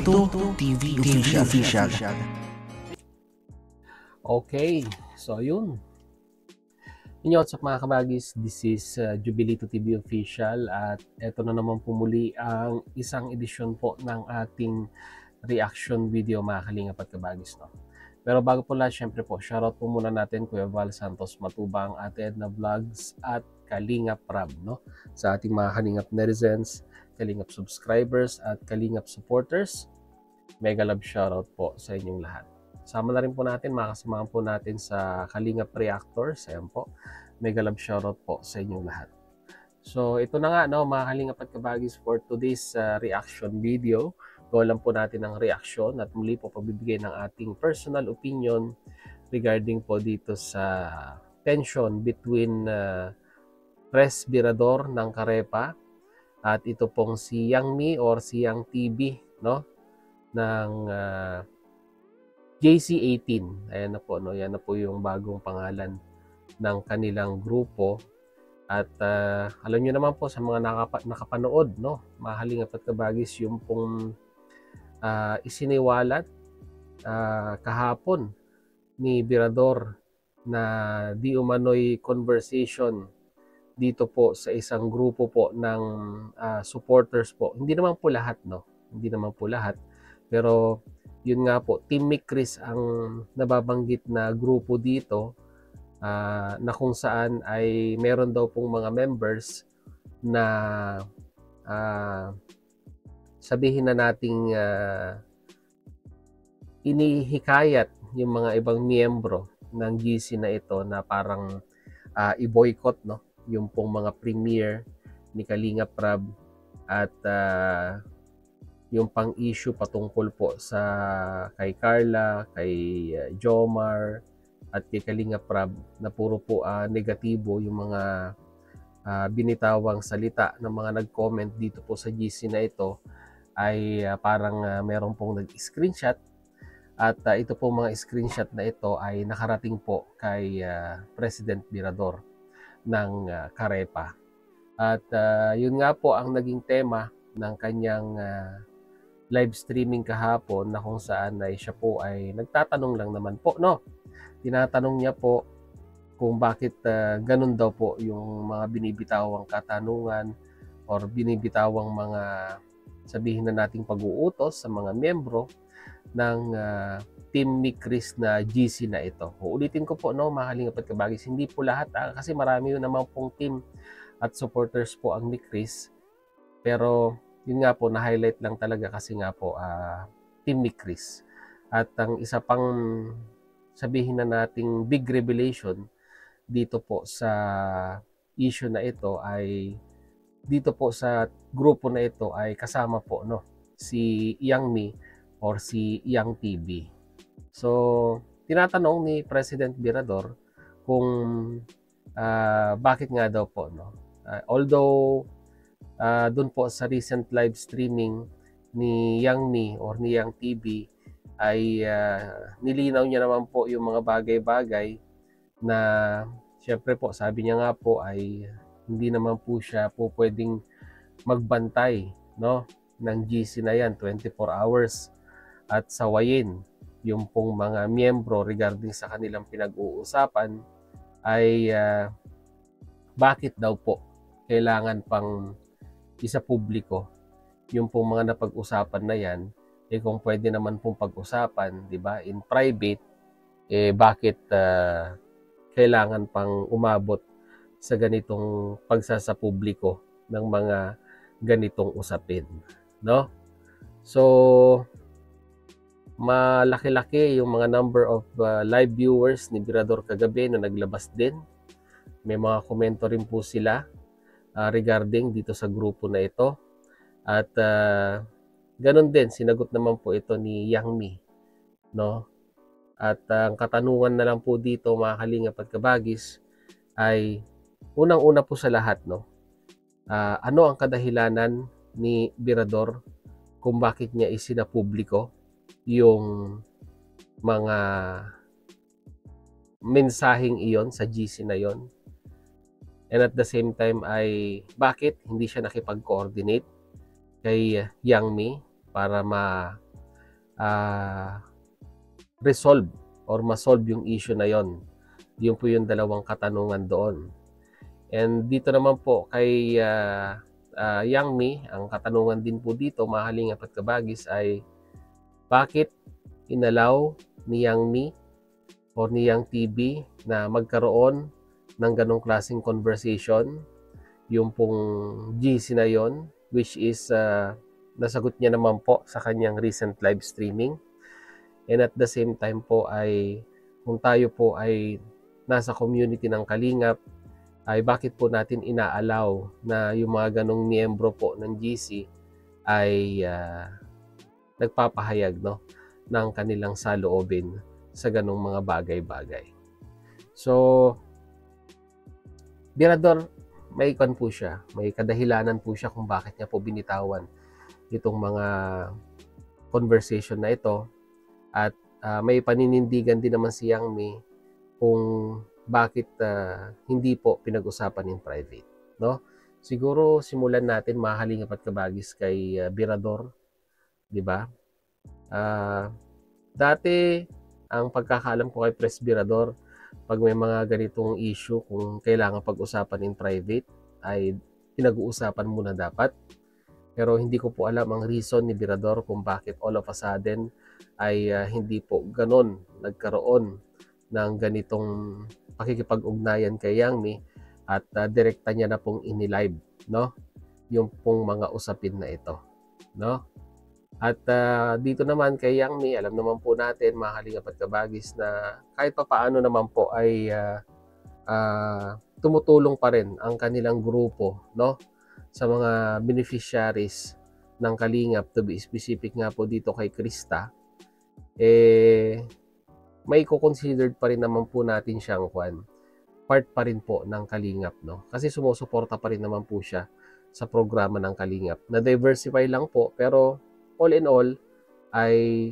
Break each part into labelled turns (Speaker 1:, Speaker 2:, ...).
Speaker 1: Jubilito TV Official.
Speaker 2: Okay, so yun. What's up mga kabagis? This is Jubilito TV Official at eto na naman po muli ang isang edisyon po ng ating reaction video mga kalingap at kabagis. No? Pero bago po lahat, syempre po, shoutout po muna natin Kuya Val Santos Matubang, Ate Edna Vlogs at Kalingap Rab, no? Sa ating mga kalingap netizens, kalingap subscribers at kalingap supporters. Mega love shoutout po sa inyong lahat. Sama na rin po natin, makasamahan po natin sa Kalingap Reactors. Ayan po, mega love shoutout po sa inyong lahat. So ito na nga, no, mga kalingap at kabagis, for today's reaction video. Gawa lang po natin ang reaction at muli po pagbibigay ng ating personal opinion regarding po dito sa tension between Pres Birador ng Carepa at ito pong si Yang Mi or si Yang TV, no, ng JC18. Ayan na po, no, yan na po yung bagong pangalan ng kanilang grupo. At alam niyo naman po sa mga nakapanood, no, mga kalingap at kabagis, yung pong isiniwalat kahapon ni Birador na di umano'y conversation dito po sa isang grupo po ng supporters po. Hindi naman po lahat, no? Hindi naman po lahat. Pero yun nga po, Team Mick Chris ang nababanggit na grupo dito na kung saan ay meron daw pong mga members na sabihin na nating inihikayat yung mga ibang miyembro ng GC na ito na parang i-boycott, no, yung pong mga premier ni Kalingap Rab at yung pang-issue patungkol po sa kay Carla, kay Jomar at kay Kalingap Rab na puro po negatibo yung mga binitawang salita ng mga nag-comment dito po sa GC na ito ay parang meron pong nag-screenshot at ito po mga screenshot na ito ay nakarating po kay President Birador ng Carepa. At yun nga po ang naging tema ng kanyang live streaming kahapon na kung saan ay siya po ay nagtatanong lang naman po, no? Tinatanong niya po kung bakit ganun daw po yung mga binibitawang katanungan or binibitawang mga sabihin na nating pag-uutos sa mga miyembro ng Team Mick Chris na GC na ito. Uulitin ko po, no, mga kalingap at kabagis, hindi po lahat kasi marami yun naman pong team at supporters po ang Mick Chris. Pero yun nga po, na-highlight lang talaga kasi nga po Team Mick Chris. At ang isa pang sabihin na nating big revelation dito po sa issue na ito ay dito po sa grupo na ito ay kasama po, no, si Yang Mi or si Yang TV. So tinatanong ni President Birador kung bakit nga daw po, no, although dun po sa recent live streaming ni Yang Mi or ni Yang TV ay nilinaw niya naman po yung mga bagay-bagay na syempre po sabi niya nga po ay hindi naman po siya po pwedeng magbantay, no, ng GC na yan 24 hours at sawayin yung pong mga miyembro regarding sa kanilang pinag-uusapan ay bakit daw po kailangan pang isa publiko yung pong mga napag-usapan na yan, kung pwede naman pong pag-usapan, di ba, in private, bakit kailangan pang umabot sa ganitong pagsasapubliko ng mga ganitong usapin, no? So malaki-laki yung mga number of live viewers ni Birador kagabi na naglabas din. May mga komento rin po sila regarding dito sa grupo na ito. At ganun din, sinagot naman po ito ni Yang Mi, no? At ang katanungan na lang po dito, mga kalingap at kabagis, ay unang-una po sa lahat, no? Ano ang kadahilanan ni Birador kung bakit niya isinapubliko yung mga mensaheng iyon sa GC na yon? And at the same time ay bakit hindi siya nakipag-coordinate kay Yang Mi para resolve or masolve yung issue na yon. Yun po yung dalawang katanungan doon. And dito naman po kay Yang Mi, ang katanungan din po dito, mga Kalingap at Kabagis, ay bakit inalaw ni Yang Mi or ni Yang TV na magkaroon ng ganong klaseng conversation, yung pong GC na yon, which is nasagot niya naman po sa kanyang recent live streaming. And at the same time po ay kung tayo po ay nasa community ng Kalingap, ay bakit po natin inaalaw na yung mga ganong miyembro po ng GC ay nagpapahayag, no, ng kanilang saloobin sa ganong mga bagay-bagay. So, Birador, may ikon po siya, may kadahilanan po siya kung bakit niya po binitawan itong mga conversation na ito, at may paninindigan din naman si Yang Mi kung bakit hindi po pinag-usapan in private, no? Siguro simulan natin, mga Kalingap at Kabagis, kay Birador, di ba? Dati ang pagkakaalam ko kay Pres Birador, pag may mga ganitong issue kung kailangan pag-usapan in private, ay pinag-uusapan muna dapat. Pero hindi ko po alam ang reason ni Birador kung bakit all of a sudden ay hindi po ganon nagkaroon ng ganitong pakikipag-ugnayan kay Yang Mi, at direkta niya na pong inilive, no, yung pong mga usapin na ito, no? At dito naman kay Yang Mi, alam naman po natin, mga Kalingap at Kabagis, na kahit pa paano naman po ay tumutulong pa rin ang kanilang grupo, no, sa mga beneficiaries ng Kalingap. To be specific nga po dito kay Krista, may considered pa rin naman po natin siyang part pa rin po ng Kalingap, no, kasi sumusuporta pa rin naman po siya sa programa ng Kalingap. Na-diversify lang po, pero all in all ay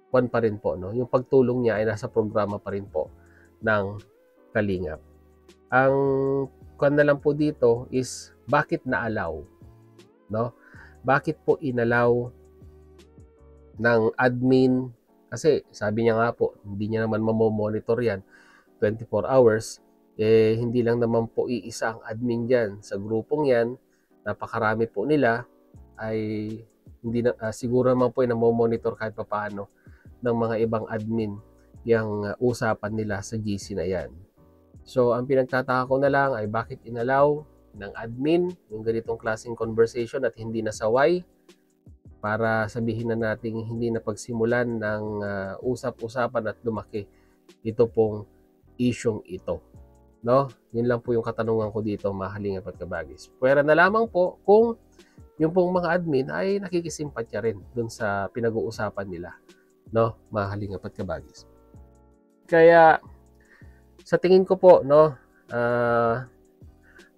Speaker 2: pa rin po, no, yung pagtulong niya ay nasa programa pa rin po ng Kalingap. Ang na lang po dito is bakit naalaw, no? Bakit po inalaw ng admin? Kasi sabi niya nga po, hindi niya naman mamomonitor yan 24 hours. Hindi lang naman po iisa ang admin dyan sa grupong yan, napakarami po nila, ay hindi na, siguro naman po ay namomonitor kahit pa paano ng mga ibang admin yung usapan nila sa GC na yan. So, ang pinagtataka ko na lang ay bakit inalaw ng admin yung ganitong klaseng conversation at hindi nasaway, para sabihin na natin hindi na pagsimulan ng usap-usapan at lumaki ito pong isyong ito, no? Yun lang po yung katanungan ko dito, mga Kalingap at Kabagis. Pwera na lamang po kung yung pong mga admin ay nakikisimpatya rin dun sa pinag-uusapan nila, no, mga Kalingap at Kabagis. Kaya sa tingin ko po, no,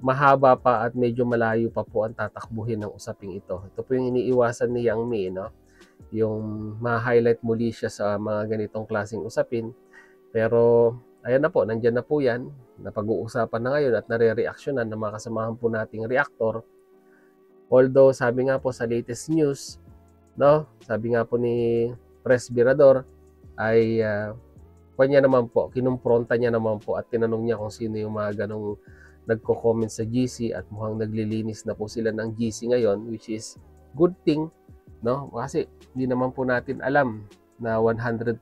Speaker 2: mahaba pa at medyo malayo pa po ang tatakbuhin ng usaping ito. Ito po yung iniiwasan ni Yang Mi, no, yung ma-highlight muli siya sa mga ganitong klaseng usapin. Pero ayan na po, nandyan na po yan, napag-uusapan na ngayon at nare-reactionan ng mga kasamahan po nating reactor. Although sabi nga po sa latest news, no, sabi nga po ni Pres Birador ay kanya naman po, kinumpronta niya naman po at tinanong niya kung sino yung mga ganong nagko-comment sa GC, at mukhang naglilinis na po sila ng GC ngayon, which is good thing, no, kasi hindi naman po natin alam na 100%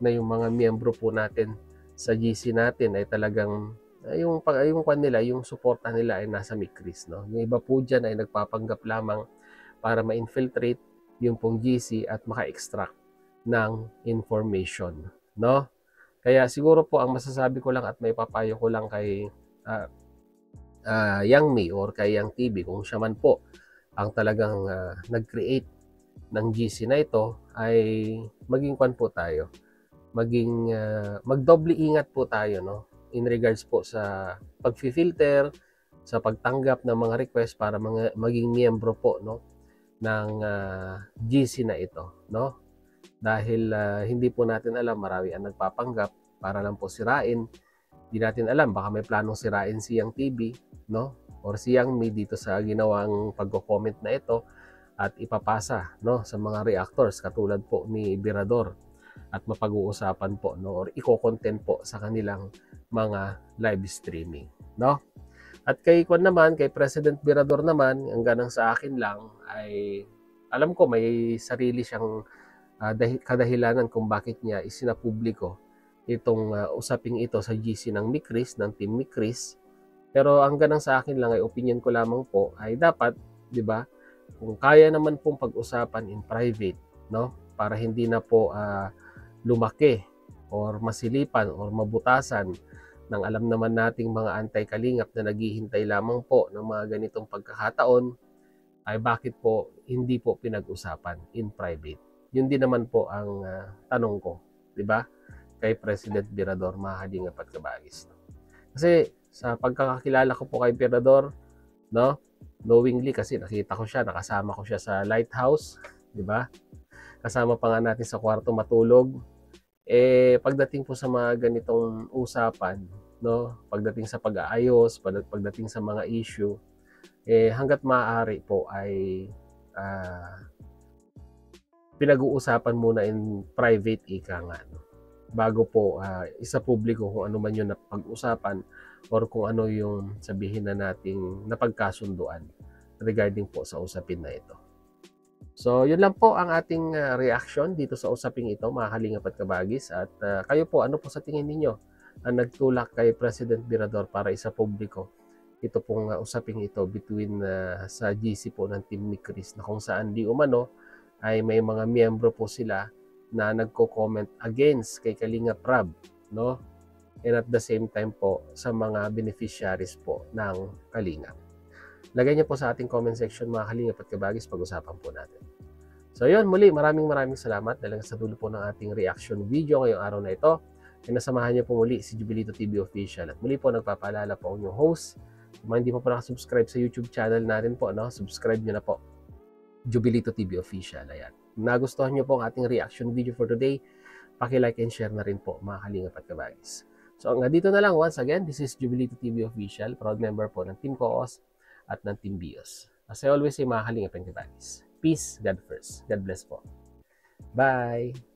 Speaker 2: na yung mga miyembro po natin sa GC natin ay talagang yung kanila, yung suporta nila ay nasa Mikris, no. Yung iba po dyan ay nagpapanggap lamang para ma-infiltrate yung pong GC at maka-extract ng information, no. Kaya siguro po ang masasabi ko lang at may papayo ko lang kay Yang Mi or kay Yang TV, kung siya man po ang talagang nag-create ng GC na ito, ay maging po tayo, maging magdoble ingat po tayo, no, in regards po sa pag-filter, sa pagtanggap ng mga request para maging miyembro po, no, ng GC na ito, no, dahil hindi po natin alam, marami ang nagpapanggap para lang po sirain. Hindi natin alam, baka may planong sirain si Yang TV, no, or si Yang Mi dito sa ginawang pagko-comment na ito, at ipapasa, no, sa mga reactors katulad po ni Birador at mapag-uusapan po, no, or i-content po sa kanilang mga live streaming, no. At kay Kwan naman, kay President Birador naman, ang ganang sa akin lang ay alam ko may sarili siyang kadahilanan kung bakit niya isinapubliko itong usaping ito sa GC ng Mikris, ng Team Mikris. Pero ang ganang sa akin lang ay opinion ko lamang po ay dapat, 'di ba? Kung kaya naman pong pag-usapan in private, no? Para hindi na po lumaki or masilipan or mabutasan ng alam naman nating mga anti-kalingap na naghihintay lamang po ng mga ganitong pagkakataon, ay bakit po hindi po pinag-usapan in private? Yun din naman po ang tanong ko, 'di ba? Kay President Birador, mga kalingap at kabagis. Kasi sa pagkakakilala ko po kay Birador, no? Knowingly kasi nakita ko siya, nakasama ko siya sa lighthouse, 'di ba? Kasama pa nga natin sa kwarto matulog. Pagdating po sa mga ganitong usapan, no? Pagdating sa pag-aayos, pagdating sa mga issue, hangga't maaari po ay pinag-uusapan muna in private, ika nga, no? Bago po isa publiko kung ano man yung napag-usapan or kung ano yung sabihin na nating napagkasunduan regarding po sa usapin na ito. So, yun lang po ang ating reaction dito sa usaping ito, mga kalingap at kabagis. At kayo po, ano po sa tingin ninyo ang nagtulak kay President Birador para isa publiko ito pong usaping ito between sa GC po ng Team Mikris, na kung saan di umano ay may mga miyembro po sila na nagko-comment against kay Kalingap Rab, no? And at the same time po sa mga beneficiaries po ng Kalingap. Lagay niyo po sa ating comment section, mga kalingap at kabagis, pag-usapan po natin. So yun, muli maraming salamat dahil sa dulo po ng ating reaction video ngayong araw na ito. Ay nasamahan niyo po muli si Jubilito TV Official. At muli po nagpapaalala po ang inyong host. Kung hindi po nakasubscribe sa YouTube channel natin po, no? Subscribe niyo na po. Jubilito TV Official. Ayan. Kung nagustuhan niyo po ang ating reaction video for today, paki-like and share na rin po, mga kalingap at kabagis. So hanggang dito na lang. Once again, this is Jubilito TV Official, proud member po ng Team Coos at ng Team Bios. As I always say, mga kalingap and kabagis, peace, God first. God bless po. Bye!